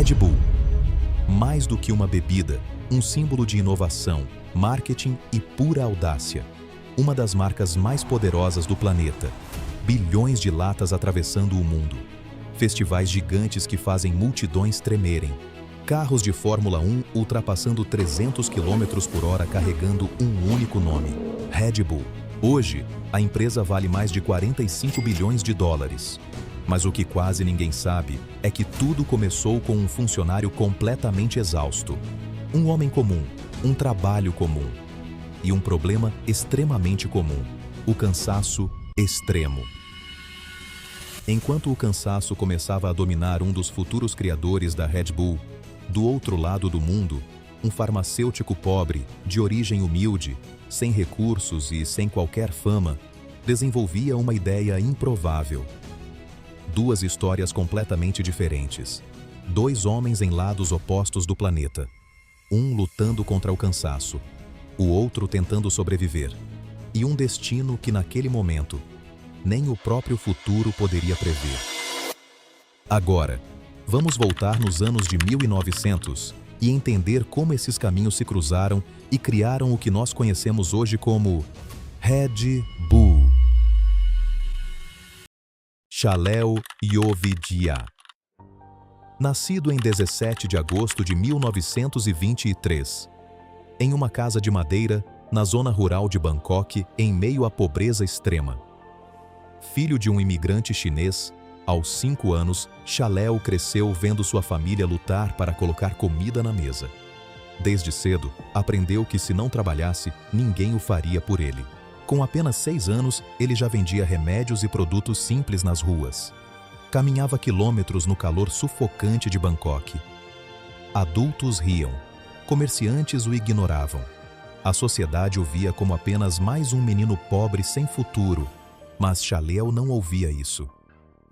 Red Bull. Mais do que uma bebida, um símbolo de inovação, marketing e pura audácia. Uma das marcas mais poderosas do planeta. Bilhões de latas atravessando o mundo. Festivais gigantes que fazem multidões tremerem. Carros de Fórmula 1 ultrapassando 300 km por hora carregando um único nome: Red Bull. Hoje, a empresa vale mais de 45 bilhões de dólares. Mas o que quase ninguém sabe é que tudo começou com um funcionário completamente exausto. Um homem comum, um trabalho comum. E um problema extremamente comum: o cansaço extremo. Enquanto o cansaço começava a dominar um dos futuros criadores da Red Bull, do outro lado do mundo, um farmacêutico pobre, de origem humilde, sem recursos e sem qualquer fama, desenvolvia uma ideia improvável. Duas histórias completamente diferentes. Dois homens em lados opostos do planeta. Um lutando contra o cansaço, o outro tentando sobreviver. E um destino que naquele momento, nem o próprio futuro poderia prever. Agora, vamos voltar nos anos de 1900 e entender como esses caminhos se cruzaram e criaram o que nós conhecemos hoje como Red Bull. Shalel Yovidia. Nascido em 17 de agosto de 1923, em uma casa de madeira, na zona rural de Bangkok, em meio à pobreza extrema. Filho de um imigrante chinês, aos 5 anos, Shalel cresceu vendo sua família lutar para colocar comida na mesa. Desde cedo, aprendeu que se não trabalhasse, ninguém o faria por ele. Com apenas 6 anos, ele já vendia remédios e produtos simples nas ruas. Caminhava quilômetros no calor sufocante de Bangkok. Adultos riam. Comerciantes o ignoravam. A sociedade o via como apenas mais um menino pobre sem futuro. Mas Shalel não ouvia isso.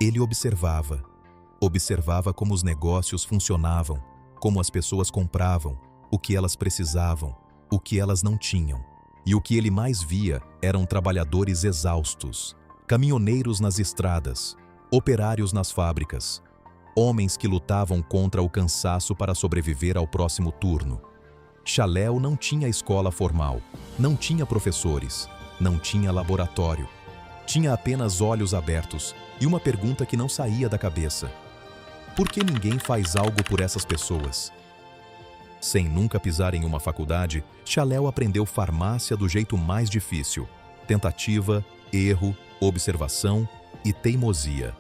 Ele observava. Observava como os negócios funcionavam, como as pessoas compravam, o que elas precisavam, o que elas não tinham. E o que ele mais via eram trabalhadores exaustos, caminhoneiros nas estradas, operários nas fábricas, homens que lutavam contra o cansaço para sobreviver ao próximo turno. Shalel não tinha escola formal, não tinha professores, não tinha laboratório. Tinha apenas olhos abertos e uma pergunta que não saía da cabeça: por que ninguém faz algo por essas pessoas? Sem nunca pisar em uma faculdade, Shalel aprendeu farmácia do jeito mais difícil: tentativa, erro, observação e teimosia.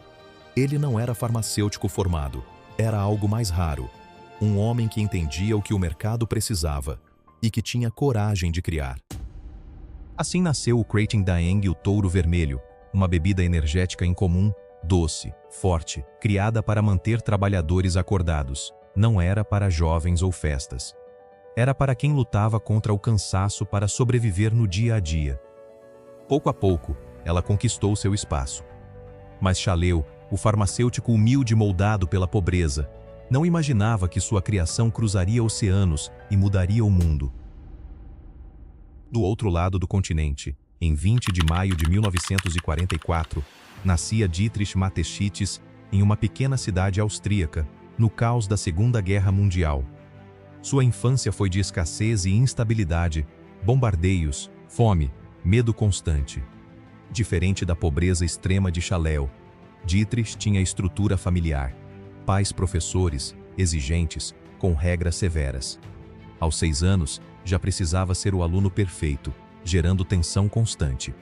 Ele não era farmacêutico formado, era algo mais raro. Um homem que entendia o que o mercado precisava e que tinha coragem de criar. Assim nasceu o Krating Daeng, o Touro Vermelho, uma bebida energética incomum, doce, forte, criada para manter trabalhadores acordados. Não era para jovens ou festas. Era para quem lutava contra o cansaço para sobreviver no dia a dia. Pouco a pouco, ela conquistou seu espaço. Mas Shalel, o farmacêutico humilde moldado pela pobreza, não imaginava que sua criação cruzaria oceanos e mudaria o mundo. Do outro lado do continente, em 20 de maio de 1944, nascia Dietrich Mateschitz em uma pequena cidade austríaca, no caos da Segunda Guerra Mundial. Sua infância foi de escassez e instabilidade, bombardeios, fome, medo constante. Diferente da pobreza extrema de Shalel, Dietrich tinha estrutura familiar, pais professores, exigentes, com regras severas. Aos 6 anos, já precisava ser o aluno perfeito, gerando tensão constante.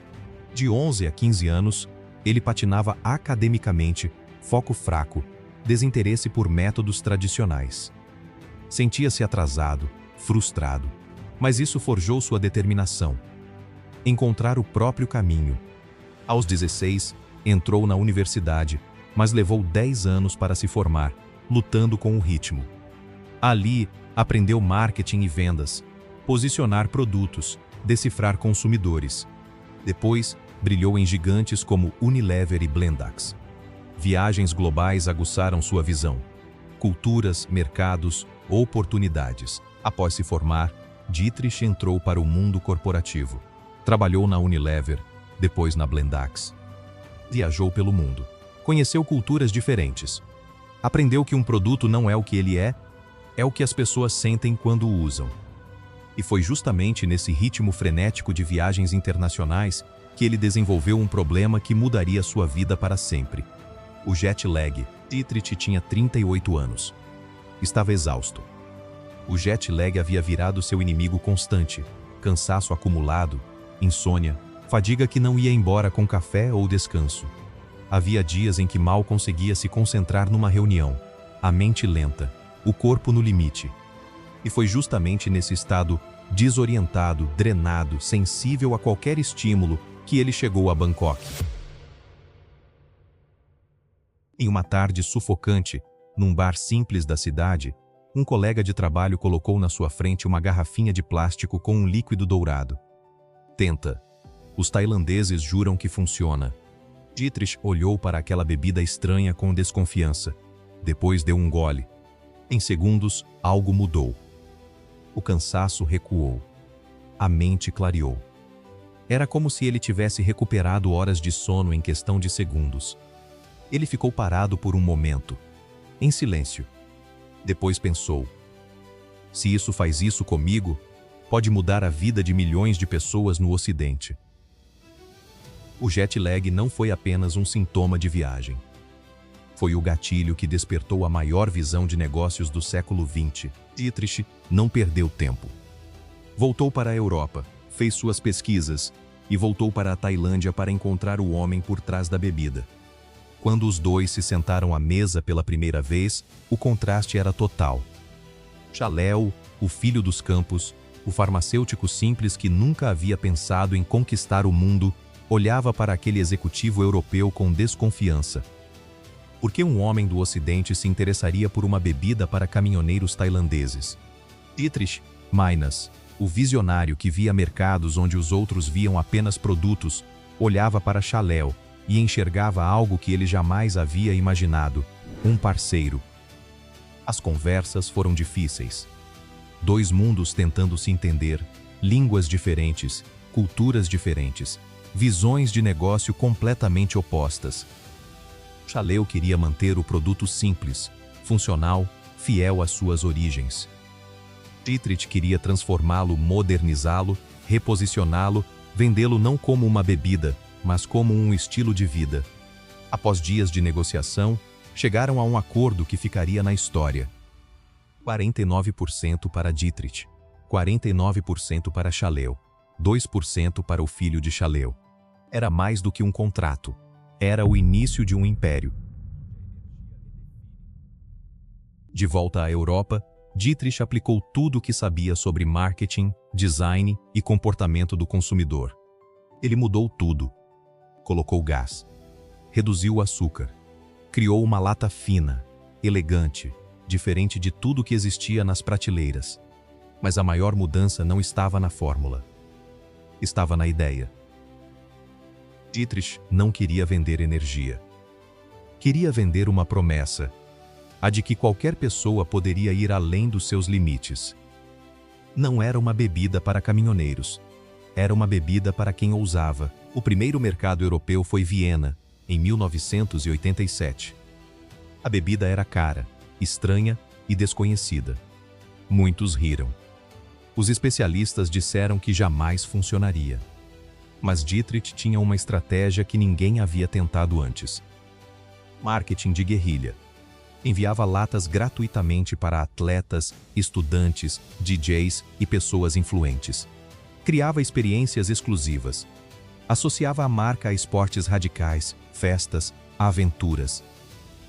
De 11 a 15 anos, ele patinava academicamente, foco fraco, desinteresse por métodos tradicionais. Sentia-se atrasado, frustrado, mas isso forjou sua determinação. Encontrar o próprio caminho. Aos 16, entrou na universidade, mas levou 10 anos para se formar, lutando com o ritmo. Ali, aprendeu marketing e vendas, posicionar produtos, decifrar consumidores. Depois, brilhou em gigantes como Unilever e Blendax. Viagens globais aguçaram sua visão. Culturas, mercados, oportunidades. Após se formar, Dietrich entrou para o mundo corporativo. Trabalhou na Unilever, depois na Blendax. Viajou pelo mundo. Conheceu culturas diferentes. Aprendeu que um produto não é o que ele é o que as pessoas sentem quando o usam. E foi justamente nesse ritmo frenético de viagens internacionais que ele desenvolveu um problema que mudaria sua vida para sempre. O jet lag. Dietrich tinha 38 anos. Estava exausto. O jet lag havia virado seu inimigo constante. Cansaço acumulado, insônia, fadiga que não ia embora com café ou descanso. Havia dias em que mal conseguia se concentrar numa reunião, a mente lenta, o corpo no limite. E foi justamente nesse estado desorientado, drenado, sensível a qualquer estímulo que ele chegou a Bangkok. Em uma tarde sufocante, num bar simples da cidade, um colega de trabalho colocou na sua frente uma garrafinha de plástico com um líquido dourado. Tenta. Os tailandeses juram que funciona. Dietrich olhou para aquela bebida estranha com desconfiança. Depois deu um gole. Em segundos, algo mudou. O cansaço recuou. A mente clareou. Era como se ele tivesse recuperado horas de sono em questão de segundos. Ele ficou parado por um momento, em silêncio. Depois pensou: se isso faz isso comigo, pode mudar a vida de milhões de pessoas no Ocidente. O jet lag não foi apenas um sintoma de viagem. Foi o gatilho que despertou a maior visão de negócios do século XX. Dietrich não perdeu tempo. Voltou para a Europa, fez suas pesquisas e voltou para a Tailândia para encontrar o homem por trás da bebida. Quando os dois se sentaram à mesa pela primeira vez, o contraste era total. Chaleo, o filho dos campos, o farmacêutico simples que nunca havia pensado em conquistar o mundo, olhava para aquele executivo europeu com desconfiança. Por que um homem do Ocidente se interessaria por uma bebida para caminhoneiros tailandeses? Dietrich Minas, o visionário que via mercados onde os outros viam apenas produtos, olhava para Chaleo e enxergava algo que ele jamais havia imaginado: um parceiro. As conversas foram difíceis. Dois mundos tentando se entender, línguas diferentes, culturas diferentes, visões de negócio completamente opostas. Chaleo queria manter o produto simples, funcional, fiel às suas origens. Dietrich queria transformá-lo, modernizá-lo, reposicioná-lo, vendê-lo não como uma bebida, mas como um estilo de vida. Após dias de negociação, chegaram a um acordo que ficaria na história. 49% para Dietrich, 49% para Chaleo, 2% para o filho de Chaleo. Era mais do que um contrato. Era o início de um império. De volta à Europa, Dietrich aplicou tudo o que sabia sobre marketing, design e comportamento do consumidor. Ele mudou tudo. Colocou gás. Reduziu o açúcar. Criou uma lata fina, elegante, diferente de tudo que existia nas prateleiras. Mas a maior mudança não estava na fórmula. Estava na ideia. Dietrich não queria vender energia. Queria vender uma promessa, a de que qualquer pessoa poderia ir além dos seus limites. Não era uma bebida para caminhoneiros. Era uma bebida para quem ousava. O primeiro mercado europeu foi Viena, em 1987. A bebida era cara, estranha e desconhecida. Muitos riram. Os especialistas disseram que jamais funcionaria. Mas Dietrich tinha uma estratégia que ninguém havia tentado antes. Marketing de guerrilha. Enviava latas gratuitamente para atletas, estudantes, DJs e pessoas influentes. Criava experiências exclusivas. Associava a marca a esportes radicais, festas, aventuras.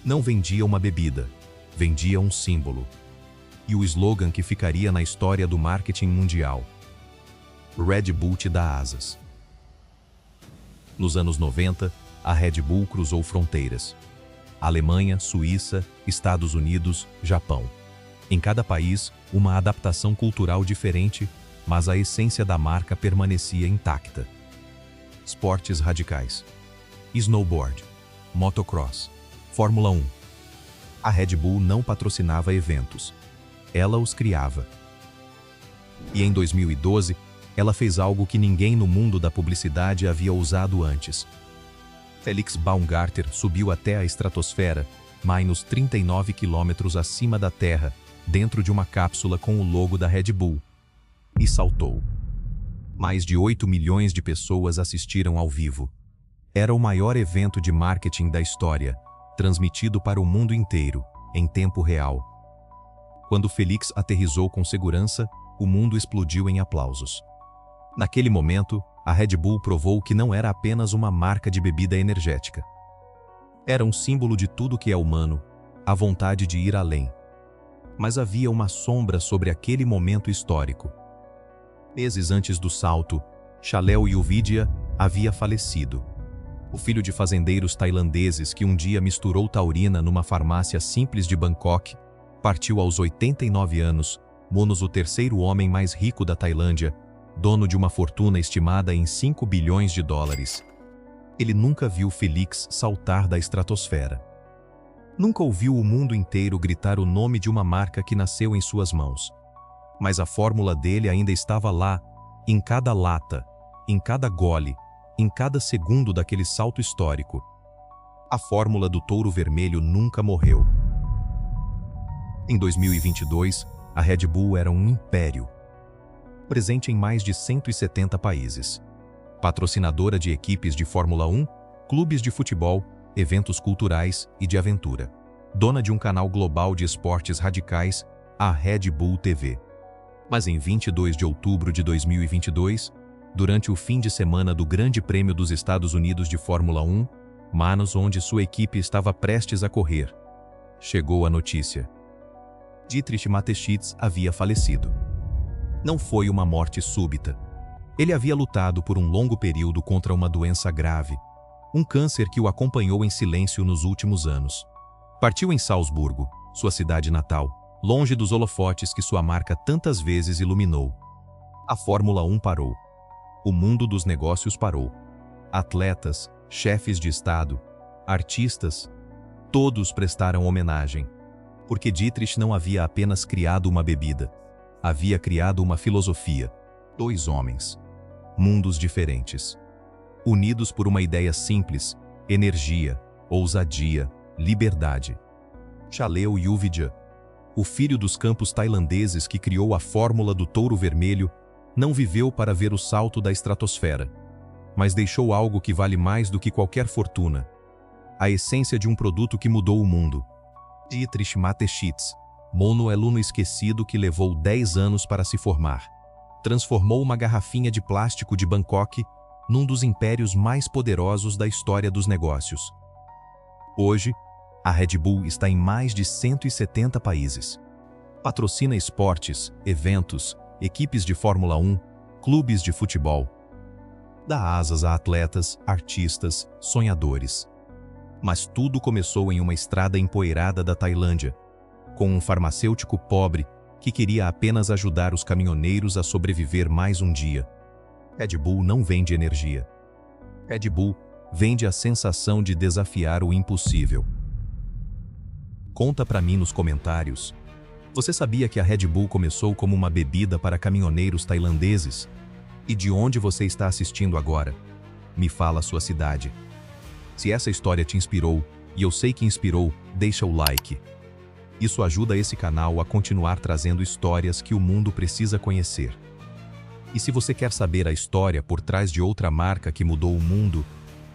Não vendia uma bebida, vendia um símbolo. E o slogan que ficaria na história do marketing mundial: Red Bull te dá asas. Nos anos 90, a Red Bull cruzou fronteiras. Alemanha, Suíça, Estados Unidos, Japão. Em cada país, uma adaptação cultural diferente, mas a essência da marca permanecia intacta. Esportes radicais. Snowboard, motocross, Fórmula 1. A Red Bull não patrocinava eventos. Ela os criava. E em 2012, ela fez algo que ninguém no mundo da publicidade havia ousado antes. Felix Baumgartner subiu até a estratosfera -39 quilômetros acima da Terra, dentro de uma cápsula com o logo da Red Bull. E saltou. Mais de 8 milhões de pessoas assistiram ao vivo. Era o maior evento de marketing da história, transmitido para o mundo inteiro, em tempo real. Quando Félix aterrissou com segurança, o mundo explodiu em aplausos. Naquele momento, a Red Bull provou que não era apenas uma marca de bebida energética. Era um símbolo de tudo que é humano, a vontade de ir além. Mas havia uma sombra sobre aquele momento histórico. Meses antes do salto, Chaleo Yovidia havia falecido. O filho de fazendeiros tailandeses que um dia misturou taurina numa farmácia simples de Bangkok, partiu aos 89 anos, monos o terceiro homem mais rico da Tailândia, dono de uma fortuna estimada em 5 bilhões de dólares. Ele nunca viu Félix saltar da estratosfera. Nunca ouviu o mundo inteiro gritar o nome de uma marca que nasceu em suas mãos. Mas a fórmula dele ainda estava lá, em cada lata, em cada gole, em cada segundo daquele salto histórico. A fórmula do touro vermelho nunca morreu. Em 2022, a Red Bull era um império. Presente em mais de 170 países. Patrocinadora de equipes de Fórmula 1, clubes de futebol, eventos culturais e de aventura. Dona de um canal global de esportes radicais, a Red Bull TV. Mas em 22 de outubro de 2022, durante o fim de semana do Grande Prêmio dos Estados Unidos de Fórmula 1, Manos, onde sua equipe estava prestes a correr, chegou a notícia. Dietrich Mateschitz havia falecido. Não foi uma morte súbita. Ele havia lutado por um longo período contra uma doença grave, um câncer que o acompanhou em silêncio nos últimos anos. Partiu em Salzburgo, sua cidade natal, longe dos holofotes que sua marca tantas vezes iluminou. A Fórmula 1 parou. O mundo dos negócios parou. Atletas, chefes de Estado, artistas, todos prestaram homenagem. Porque Dietrich não havia apenas criado uma bebida. Havia criado uma filosofia. 2 homens. Mundos diferentes. Unidos por uma ideia simples: energia, ousadia, liberdade. Chaleo Yovidia, o filho dos campos tailandeses que criou a fórmula do touro vermelho, não viveu para ver o salto da estratosfera, mas deixou algo que vale mais do que qualquer fortuna: a essência de um produto que mudou o mundo. Dietrich Mateschitz, mono-aluno esquecido que levou 10 anos para se formar, transformou uma garrafinha de plástico de Bangkok num dos impérios mais poderosos da história dos negócios. Hoje, a Red Bull está em mais de 170 países. Patrocina esportes, eventos, equipes de Fórmula 1, clubes de futebol. Dá asas a atletas, artistas, sonhadores. Mas tudo começou em uma estrada empoeirada da Tailândia, com um farmacêutico pobre que queria apenas ajudar os caminhoneiros a sobreviver mais um dia. Red Bull não vende energia. Red Bull vende a sensação de desafiar o impossível. Conta pra mim nos comentários. Você sabia que a Red Bull começou como uma bebida para caminhoneiros tailandeses? E de onde você está assistindo agora? Me fala a sua cidade. Se essa história te inspirou, e eu sei que inspirou, deixa o like. Isso ajuda esse canal a continuar trazendo histórias que o mundo precisa conhecer. E se você quer saber a história por trás de outra marca que mudou o mundo,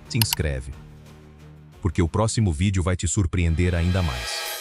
se inscreve. Porque o próximo vídeo vai te surpreender ainda mais.